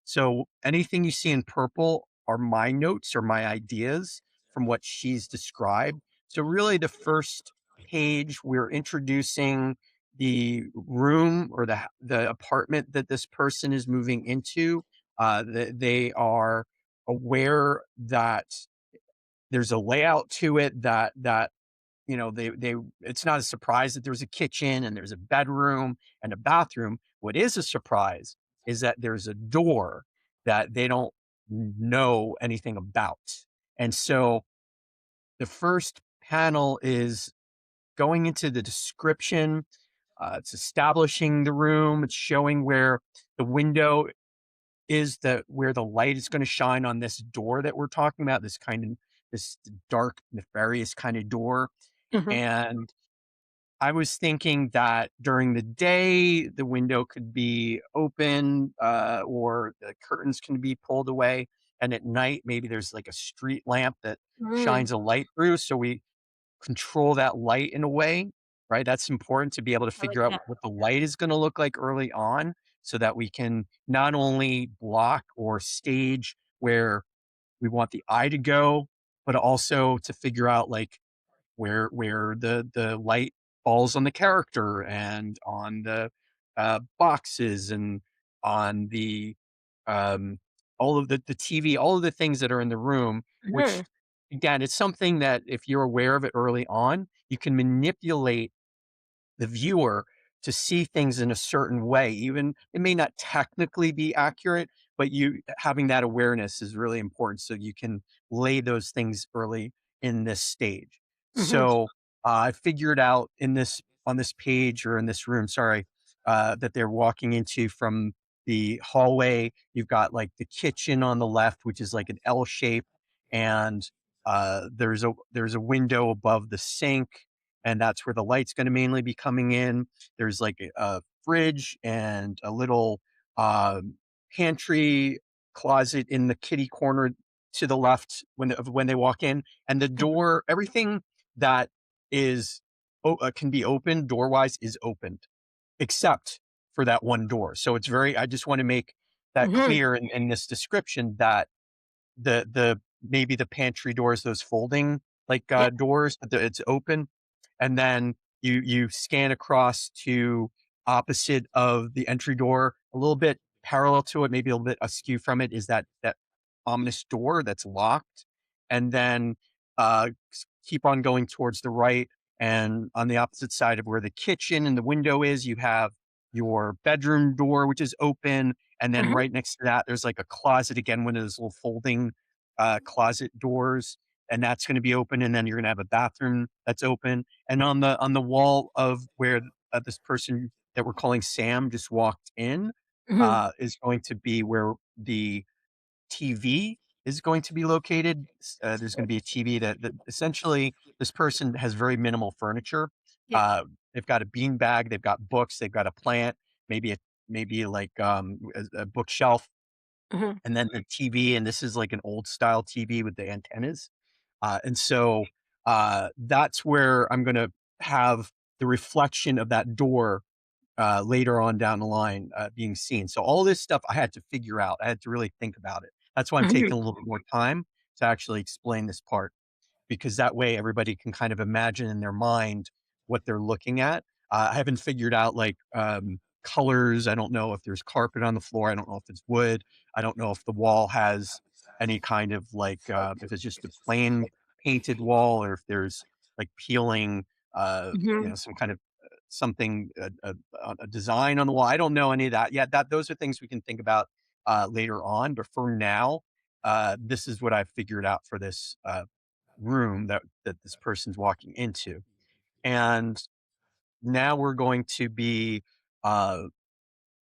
So anything you see in purple are my notes or my ideas from what she's described. So really the first page, we're introducing the room or the apartment that this person is moving into. They are aware that there's a layout to it that they it's not a surprise that there's a kitchen and there's a bedroom and a bathroom. What is a surprise is that there's a door that they don't know anything about. And so the first panel is going into the description. It's establishing the room. It's showing where the window is, that where the light is going to shine on this door that we're talking about, this dark, nefarious kind of door. Mhm. And I was thinking that during the day, the window could be open, or the curtains can be pulled away. And at night, maybe there's like a street lamp that Mm, shines a light through. So we control that light in a way, right? That's important to be able to I like figure out that. what the light is going to look like early on so that we can not only block or stage where we want the eye to go, but also to figure out like where the light falls on the character and on the boxes and on the all of the TV, all of the things that are in the room, which Mhm. again, it's something that if you're aware of it early on, you can manipulate the viewer to see things in a certain way. Even it may not technically be accurate, but you having that awareness is really important so you can lay those things early in this stage. Mhm. So I figured out in this on this page or in this room, sorry, that they're walking into from the hallway. You've got like the kitchen on the left, which is like an L shape, and there's a window above the sink, and that's where the light's going to mainly be coming in. There's like a fridge and a little um, pantry closet in the kitty corner to the left when they walk in, and the Mhm. door, everything that is can be opened door wise is opened except for that one door. So it's very. I just want to make that Mhm. clear in this description that the maybe the pantry doors, those folding like Yeah. doors, it's open, and then you scan across to opposite of the entry door, a little bit parallel to it, maybe a little bit askew from it, is that ominous door that's locked, and then keep on going towards the right, and on the opposite side of where the kitchen and the window is, you have your bedroom door, which is open, and then Mhm. right next to that, there's like a closet again, one of those little folding closet doors, and that's going to be open. And then you're going to have a bathroom that's open. And on the wall of where this person that we're calling Sam just walked in Mhm. is going to be where the TV is going to be located. There's going to be a TV that essentially this person has very minimal furniture. Yeah. Uh, they've got a bean bag, they've got books, they've got a plant, maybe like a bookshelf, Mhm. and then the TV. And this is like an old style TV with the antennas. And so that's where I'm going to have the reflection of that door later on down the line being seen. So all this stuff I had to figure out. I had to really think about it. That's why I'm Mhm. taking a little bit more time to actually explain this part, because that way everybody can kind of imagine in their mind what they're looking at. I haven't figured out like colors. I don't know if there's carpet on the floor. I don't know if it's wood. I don't know if the wall has any kind of like if it's just a plain painted wall or if there's like peeling, Mhm. some kind of something a design on the wall. I don't know any of that yet. That those are things we can think about later on. But for now, this is what I've figured out for this room that this person's walking into. And now we're going to be uh,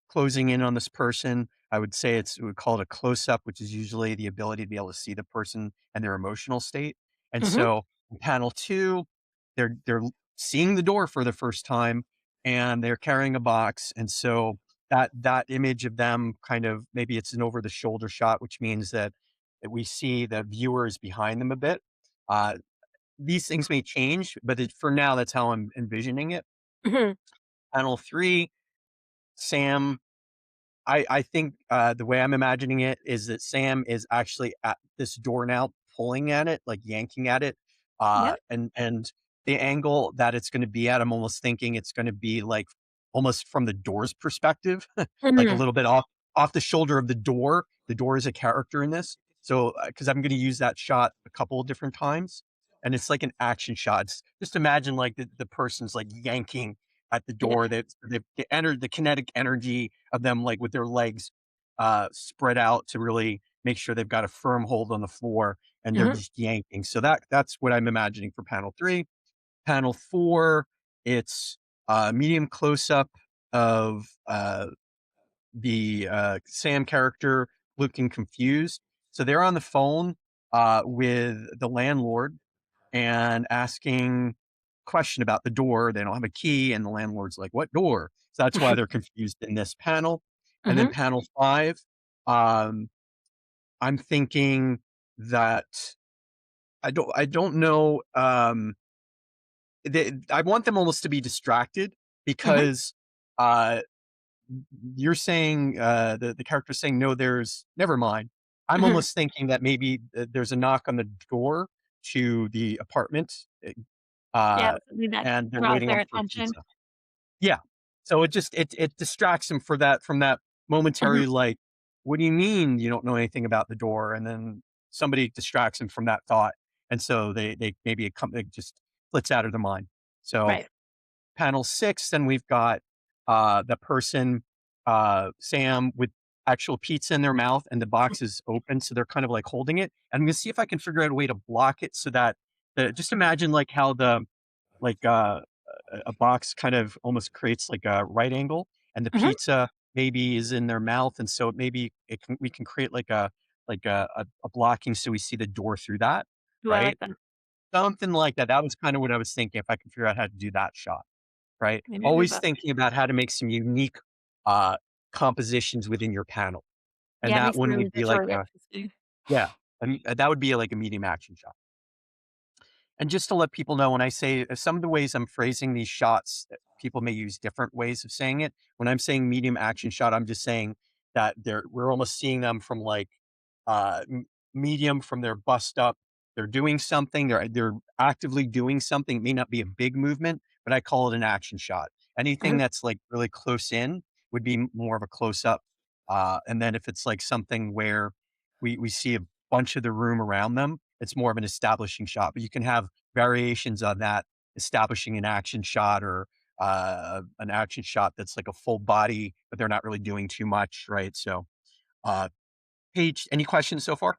closing in on this person. I would say we would call it a close up, which is usually the ability to be able to see the person and their emotional state. And Mhm. so in panel two, they're seeing the door for the first time and they're carrying a box. And so that image of them kind of maybe it's an over the shoulder shot, which means that we see the viewer is behind them a bit. Uh, these things may change, but for now, that's how I'm envisioning it. Mhm. Panel three, Sam. I think, the way I'm imagining it is that Sam is actually at this door now, pulling at it, like yanking at it, Yep. and the angle that it's gonna be at, I'm almost thinking it's gonna be, like, almost from the door's perspective, like, a Mhm. little bit off the shoulder of the door. The door is a character in this, so, because I'm gonna use that shot a couple of different times, and it's like an action shot. Just imagine, like, the person's, like, yanking at the Yeah. door. They've entered the kinetic energy of them, like, with their legs, spread out to really make sure they've got a firm hold on the floor, and they're Mhm. just yanking. So that's what I'm imagining for panel 3. Panel 4, it's, medium close-up of, the, Sam character looking confused. So they're on the phone, with the landlord and asking question about the door. They don't have a key, and the landlord's like, "What door?" So that's why they're confused in this panel. And then Mhm. panel 5, um, I'm thinking that I don't know, I want them almost to be distracted Mhm. because, uh, you're saying, the character's saying, "No, there's never mind." I'm Mhm. almost thinking that maybe, there's a knock on the door to the apartment, Yeah, uh, something that and they're draws waiting their up for attention. pizza. Yeah. So it distracts him for that from that Mhm. momentary, like, "What do you mean you don't know anything about the door?" And then somebody distracts him from that thought, and so they maybe it just flits out of their mind. So Right. panel 6, then we've got, the person, Sam, with actual pizza in their mouth, and the box is open, so they're kind of, like, holding it. I'm gonna see if I can figure out a way to block it so that just imagine, like, how like, a box kind of almost creates, like, a right angle, and the Mhm. pizza maybe is in their mouth, and so maybe we can create, like, a blocking so we see the door through that, Ooh, I right? like that. Something like that. That was kinda what I was thinking if I could figure out how to do that shot. Right? Maybe I do Always that. thinking about how to make some unique, uh, compositions within your panel, and Yeah, it that makes it one really would be like visually a interesting. yeah, that would be like a medium action shot. And just to let people know, when I say some of the ways I'm phrasing these shots, people may use different ways of saying it. When I'm saying medium action shot, I'm just saying that we're almost seeing them from like medium from their bust up. They're doing something. They're actively doing something. It may not be a big movement, but I call it an action shot. Anything Mhm. that's like really close in would be more of a close up. And then if it's like something where we see a bunch of the room around them, it's more of an establishing shot. But you can have variations on that, establishing an action shot or an action shot that's like a full body, but they're not really doing too much, right? So, uh, page, any questions so far?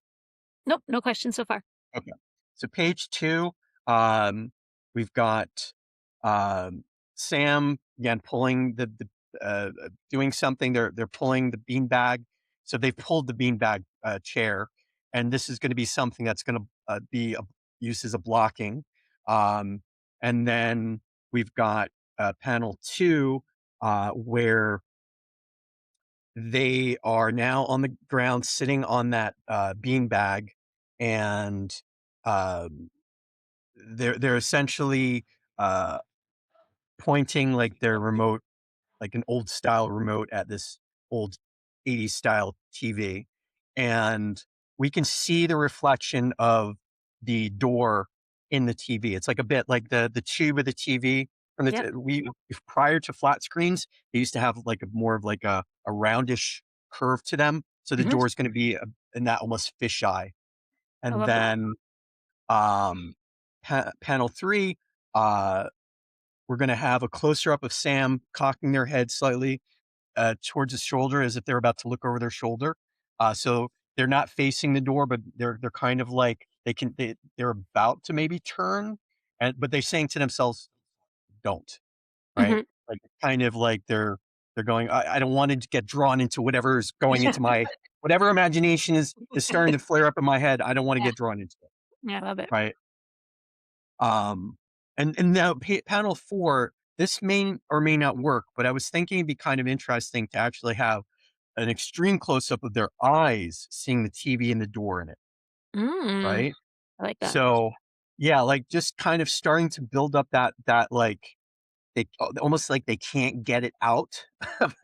Nope, no questions so far. Okay. So page 2, um, we've got, Sam, again, pulling doing something. They're pulling the beanbag. So they've pulled the beanbag, chair, and this is gonna be something that's gonna, be used as a blocking. Um, and then we've got, panel 2, where they are now on the ground sitting on that, beanbag, and, um, they're essentially, uh, pointing, like, their remote, like an old style remote at this old 80s style TV, and we can see the reflection of the door in the TV. It's like a bit like the tube of the TV from the Yep. if prior to flat screens, they used to have like a more of like a roundish curve to them. So the Mhm. door is going to be in that almost fisheye. I And love that. then um, panel 3, uh, we're going to have a closer up of Sam cocking their head slightly towards his shoulder as if they're about to look over their shoulder. So they're not facing the door, but they're kind of like they're about to maybe turn, and but they're saying to themselves, "Don't." Right? Mhm. Like kind of like they're going, I don't want to get drawn into whatever is going into my whatever imagination is starting to flare up in my head. I don't want to Yeah. get drawn into it. Yeah, I love it. Right? Um, and now panel 4, this may or may not work, but I was thinking it'd be kind of interesting to actually have an extreme close up of their eyes seeing the TV and the door in it, Mm. right? I like that. So, yeah, like just kind of starting to build up like they almost like they can't get it out.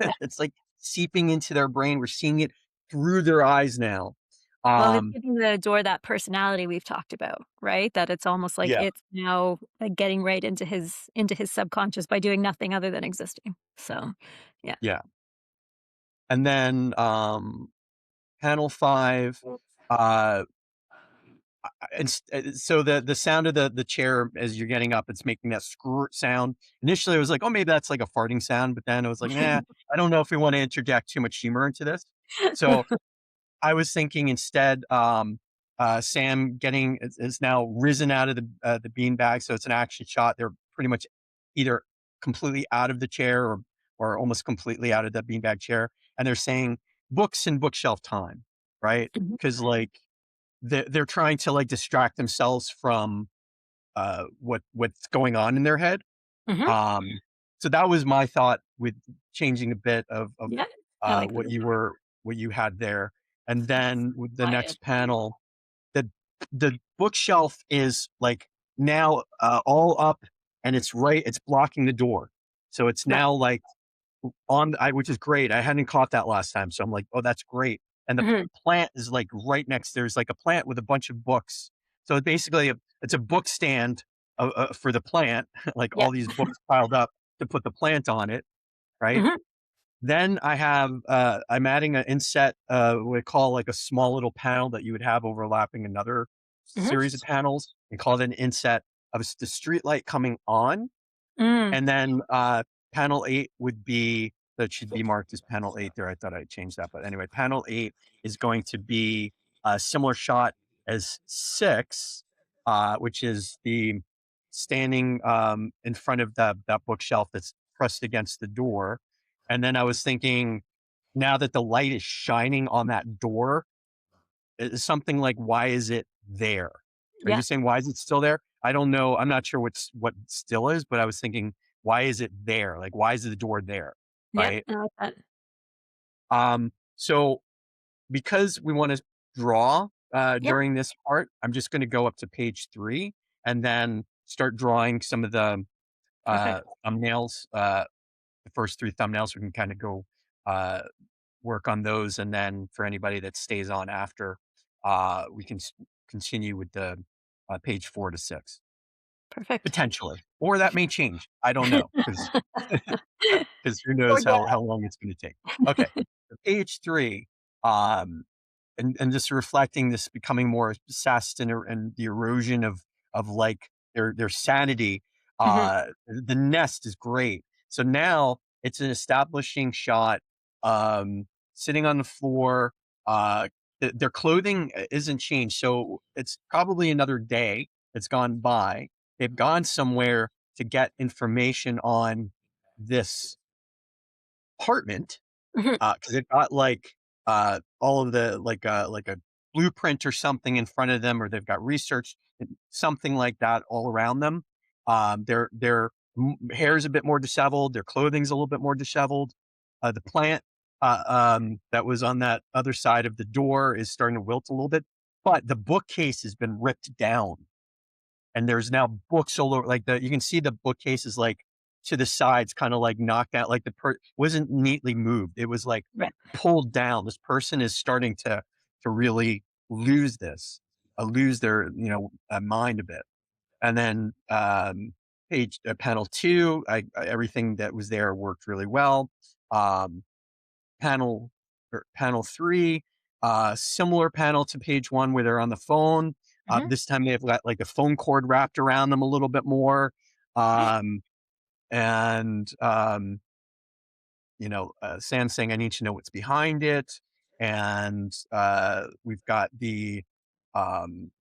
Yeah. It's like seeping into their brain. We're seeing it through their eyes now. Well, it's Um, giving the door that personality we've talked about, right? That it's almost like yeah, it's now, getting right into his subconscious by doing nothing other than existing. So, yeah. yeah. And then panel 5, uh, so the sound of the chair as you're getting up, it's making that screw sound. Initially, I was like, oh, maybe that's like a farting sound, but then I was like, nah, I don't know if we want to interject too much humor into this. So I was thinking instead, Sam getting is now risen out of the beanbag, so it's an action shot. They're pretty much either completely out of the chair or almost completely out of the beanbag chair, and they're saying books and bookshelf time, right? Mhm, Because like they're trying to like distract themselves from what's going on in their head. mhm, Um, so that was my thought with changing a bit of yeah, I like what that. what you had there. And then with the Quiet. next panel, the the bookshelf is like now all up and it's blocking the door. So it's Right. now like on I which is great. I hadn't caught that last time. So I'm like, oh, that's great. And the Mhm, plant is like right next. There's like a plant with a bunch of books. So it's basically it's a book stand for the plant, like yeah, all these books piled up to put the plant on it, right? mhm, Then I have I'm adding an inset, we call like a small little panel that you would have overlapping another mhm, series of panels. We call it an inset of the street light coming on, mm, and then panel 8 would be that should be marked as panel 8 there. I thought I'd change that, but anyway, panel 8 is going to be a similar shot as 6, which is the standing in front of that bookshelf that's pressed against the door. And then I was thinking, now that the light is shining on that door, it's something like, why is it there? Are you yeah, saying why is it still there? I don't know. I'm not sure what still is, but I was thinking, why is it there? Like, why is the door there? yeah, Right. I like that. So because we want to draw Yep, during this part, I'm just going to go up to page 3 and then start drawing some of the perfect, thumbnails. The first 3 thumbnails, we can kind of go uh, work on those, and then for anybody that stays on after, we can continue with the page 4 to 6 perfect. potentially, or that may change. I don't know because who Or knows yeah, how long it's going to take. Okay, page 3, um, and just reflecting this becoming more obsessed and the erosion of like their sanity. mhm, The nest is great. So now it's an establishing shot, sitting on the floor. Their clothing isn't changed, so it's probably another day that's gone by. They've gone somewhere to get information on this apartment, mhm, because they've got like all of the like a blueprint or something in front of them, or they've got research, something like that all around them. Their hair is a bit more disheveled. Their clothing's a little bit more disheveled. The plant that was on that other side of the door is starting to wilt a little bit, but the bookcase has been ripped down and there's now books all over. Like you can see the bookcases like to the sides, kind of like knocked out. Like wasn't neatly moved. It was like right, pulled down. This person is starting to really lose lose their mind a bit. And then panel 2, everything that was there worked really well. Um, panel 3, similar panel to page 1 where they're on the phone. mhm, This time they've got like a phone cord wrapped around them a little bit more. right, Um, and Sam saying, I need to know what's behind it. And we've got the um,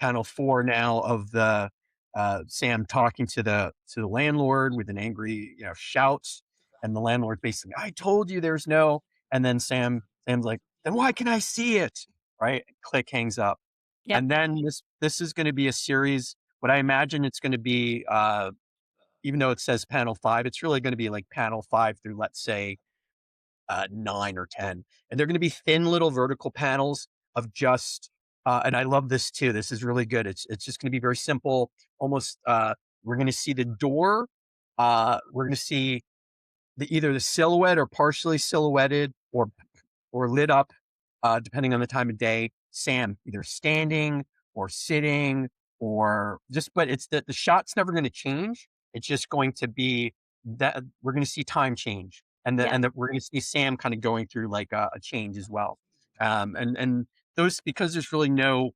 panel 4 now of the Sam talking to the landlord with an angry, shouts, and the landlord basically, "I told you there's no," and then Sam's like, "Then why can I see it?" Right? Click hangs up, yep, and then this is going to be a series. What I imagine it's going to be, even though it says panel 5, it's really going to be like panel 5 through, let's say, 9 or 10. And they're going to be thin little vertical panels of just, and I love this too. This is really good. It's just going to be very simple. Almost, we're going to see the door. We're going to see either the silhouette or partially silhouetted or lit up, depending on the time of day. Sam either standing or sitting or just, but it's the shot's never going to change. It's just going to be that we're going to see time change, Yeah. and that we're going to see Sam kind of going through like a change as well. And those, because there's really no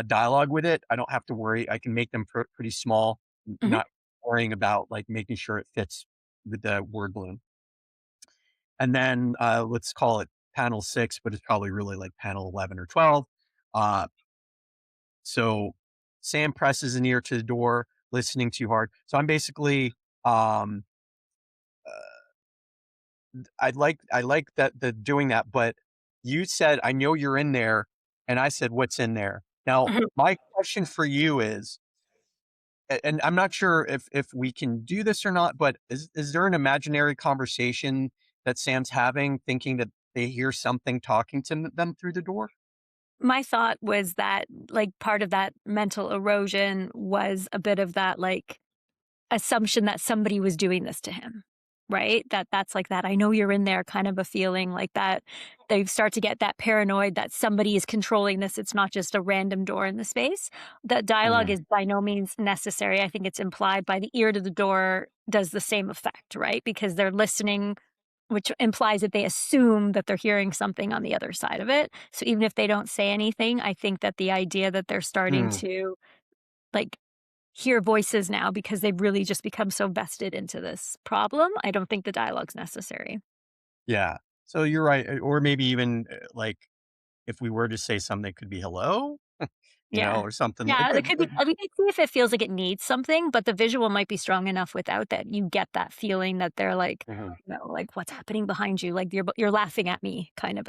dialogue with it, I don't have to worry. I can make them pretty small, Mhm. not worrying about like making sure it fits with the word balloon. And then, let's call it panel 6, but it's probably really like panel 11 or 12. Uh, so Sam presses an ear to the door, listening too hard. So I'm basically, um, I like that the doing that, but you said, "I know you're in there," and I said, "What's in there?" Now, Mhm. my question for you is, and I'm not sure if we can do this or not, but is there an imaginary conversation that Sam's having, thinking that they hear something talking to them through the door? My thought was that, like, part of that mental erosion was a bit of that, like, assumption that somebody was doing this to him, right? That's like that, "I know you're in there," kind of a feeling like that. They start to get that paranoid that somebody is controlling this, it's not just a random door in the space. The dialogue Mhm. is by no means necessary, I think it's implied by the ear to the door does the same effect, right? Because they're listening, which implies that they assume that they're hearing something on the other side of it. So even if they don't say anything, I think that the idea that they're starting Mm, to, like, hear voices now because they've really just become so vested into this problem, I don't think the dialogue's necessary. yeah. So you're right, or maybe even, like, if we were to say something, it could be "Hello?" Yeah. Or something like Yeah, it it could be I mean, see if it feels like it needs something, but the visual might be strong enough without that. You get that feeling that they're like, Mhm. like, "What's happening behind you?" Like, "You're laughing at me," kind of a